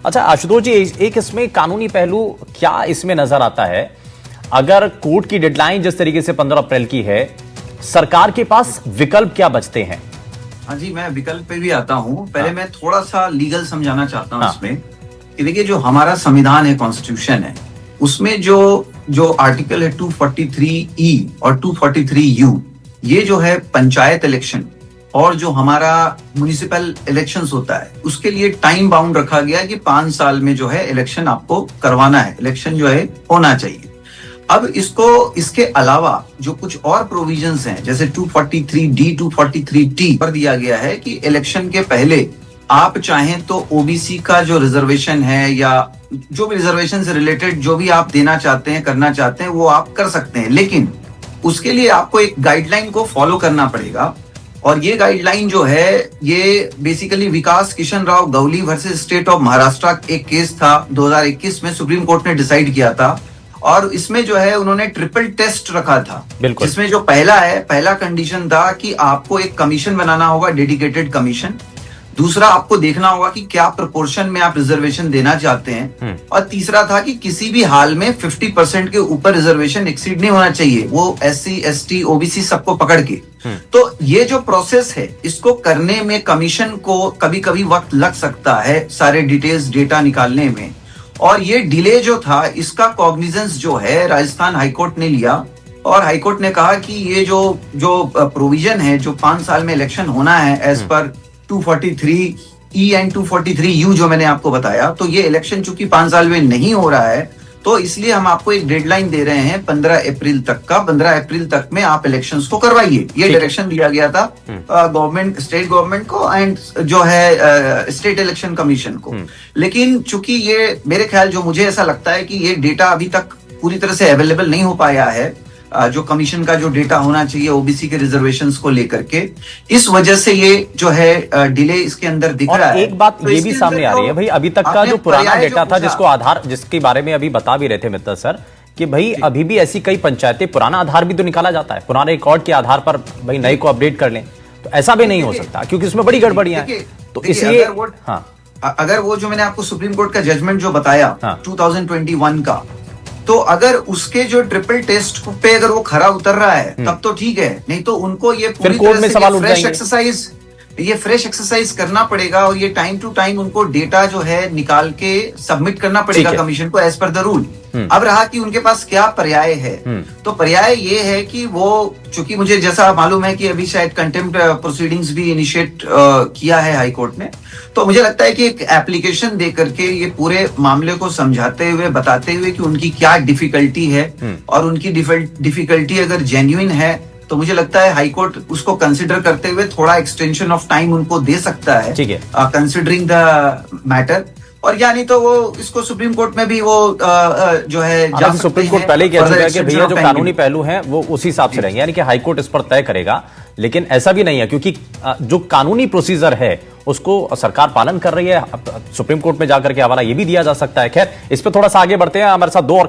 अच्छा आशुतोष जी, एक इसमें कानूनी पहलू क्या इसमें नजर आता है? अगर कोर्ट की डेडलाइन जिस तरीके से 15 अप्रैल की है, सरकार के पास विकल्प क्या बचते हैं? हाँ जी, मैं विकल्प पे भी आता हूँ। पहले मैं थोड़ा सा लीगल समझाना चाहता हूँ इसमें कि देखिए, जो हमारा संविधान है, कॉन्स्टिट्यूशन है, उसमें जो आर्टिकल है 243E और 243U, ये जो है पंचायत इलेक्शन और जो हमारा म्युनिसिपल इलेक्शंस होता है, उसके लिए टाइम बाउंड रखा गया है कि 5 साल में जो है इलेक्शन आपको करवाना है, इलेक्शन जो है होना चाहिए। अब इसके अलावा जो कुछ और प्रोविजंस हैं, जैसे 243D 243T पर दिया गया है कि इलेक्शन के पहले आप चाहें तो ओबीसी का जो रिजर्वेशन है या जो भी रिजर्वेशन से रिलेटेड जो भी आप देना चाहते हैं, करना चाहते हैं, वो आप कर सकते हैं, लेकिन उसके लिए आपको एक गाइडलाइन को फॉलो करना पड़ेगा। और ये गाइडलाइन जो है, ये basically Vikas Kishan Rao Gawli versus state of Maharashtra एक केस था 2021 में, सुप्रीम कोर्ट ने डिसाइड किया था। और इसमें जो है उन्होंने ट्रिपल टेस्ट रखा था, जिसमें जो पहला कंडीशन था कि आपको एक कमीशन बनाना होगा, डेडिकेटेड कमीशन। दूसरा, आपको देखना होगा कि क्या प्रोपोर्शन में आप रिजर्वेशन देना चाहते हैं। और तीसरा था कि किसी भी हाल में 50% के ऊपर रिजर्वेशन एक्सीड नहीं होना चाहिए, वो SC ST OBC सबको पकड़ के। तो ये जो प्रोसेस है, इसको करने में कमीशन को कभी कभी वक्त लग सकता है सारे डिटेल्स डेटा निकालने में। और ये डिले जो था, इसका कॉग्निजेंस जो है राजस्थान हाईकोर्ट ने लिया और हाईकोर्ट ने कहा कि ये जो प्रोविजन है, जो 5 साल में इलेक्शन होना है as per 243E and 243U जो मैंने आपको बताया, तो ये इलेक्शन चूंकि 5 साल में नहीं हो रहा है, तो इसलिए हम आपको एक डेडलाइन दे रहे हैं 15 अप्रैल तक का। 15 अप्रैल तक में आप इलेक्शंस को करवाइए, ये डायरेक्शन दिया गया था गवर्नमेंट, स्टेट गवर्नमेंट को एंड जो है स्टेट इलेक्शन कमीशन को। लेकिन चूंकि ये मेरे ख्याल, जो मुझे ऐसा लगता है कि ये डेटा अभी तक पूरी तरह से अवेलेबल नहीं हो पाया है, जो कमीशन का जो डेटा होना चाहिए ओबीसी के रिजर्वेशंस को लेकर के, इस वजह से ये जो है डिले इसके अंदर दिख रहा है। एक बात ये भी सामने आ रही है भाई, अभी तक का जो पुराना डेटा था, जिसके बारे में अभी बता भी रहे थे मित्तल सर, कि भाई अभी भी ऐसी कई पंचायतें, पुराना आधार भी तो निकाला जाता है, पुराने रिकॉर्ड के आधार पर भाई नए को अपडेट कर लें, तो ऐसा भी नहीं हो सकता क्योंकि उसमें बड़ी गड़बड़ियां हैं। तो इसलिए अगर वो जो मैंने आपको सुप्रीम कोर्ट का जजमेंट जो बताया 2021 का, तो अगर उसके जो ट्रिपल टेस्ट पे अगर वो खरा उतर रहा है तब तो ठीक है, नहीं तो उनको ये पूरी तरह से फ्रेश एक्सरसाइज करना पड़ेगा और ये टाइम टू टाइम उनको डेटा जो है निकाल के सबमिट करना पड़ेगा कमीशन को एज पर द रूल। अब रहा कि उनके पास क्या पर्याय है, तो पर्याय ये है कि वो, चूंकि मुझे जैसा मालूम है कि अभी शायद कंटेम्प्ट प्रोसीडिंग्स भी इनिशिएट किया है हाई कोर्ट ने, तो मुझे लगता है कि एक एप्लीकेशन दे करके ये पूरे मामले को समझाते हुए, बताते हुए कि उनकी क्या डिफिकल्टी है और उनकी डिफिकल्टी अगर जेन्युइन है, तो मुझे लगता है हाई कोर्ट उसको कंसिडर करते हुए थोड़ा एक्सटेंशन ऑफ टाइम उनको दे सकता है, कंसिडरिंग द मैटर। और यानी तो वो इसको सुप्रीम कोर्ट में भी वो जो है सुप्रीम कोर्ट पहले ही कह चुका है कि भैया जो कानूनी पहलू हैं वो उसी हिसाब से रहेंगे, यानी कि हाई कोर्ट इस पर तय करेगा। लेकिन ऐसा भी नहीं है, क्योंकि जो कानूनी प्रोसीजर है उसको सरकार पालन कर रही है। सुप्रीम कोर्ट में जाकर के हवाला ये भी दिया जा सकता है। खैर, इस पर थोड़ा सा आगे बढ़ते हैं, हमारे साथ दो और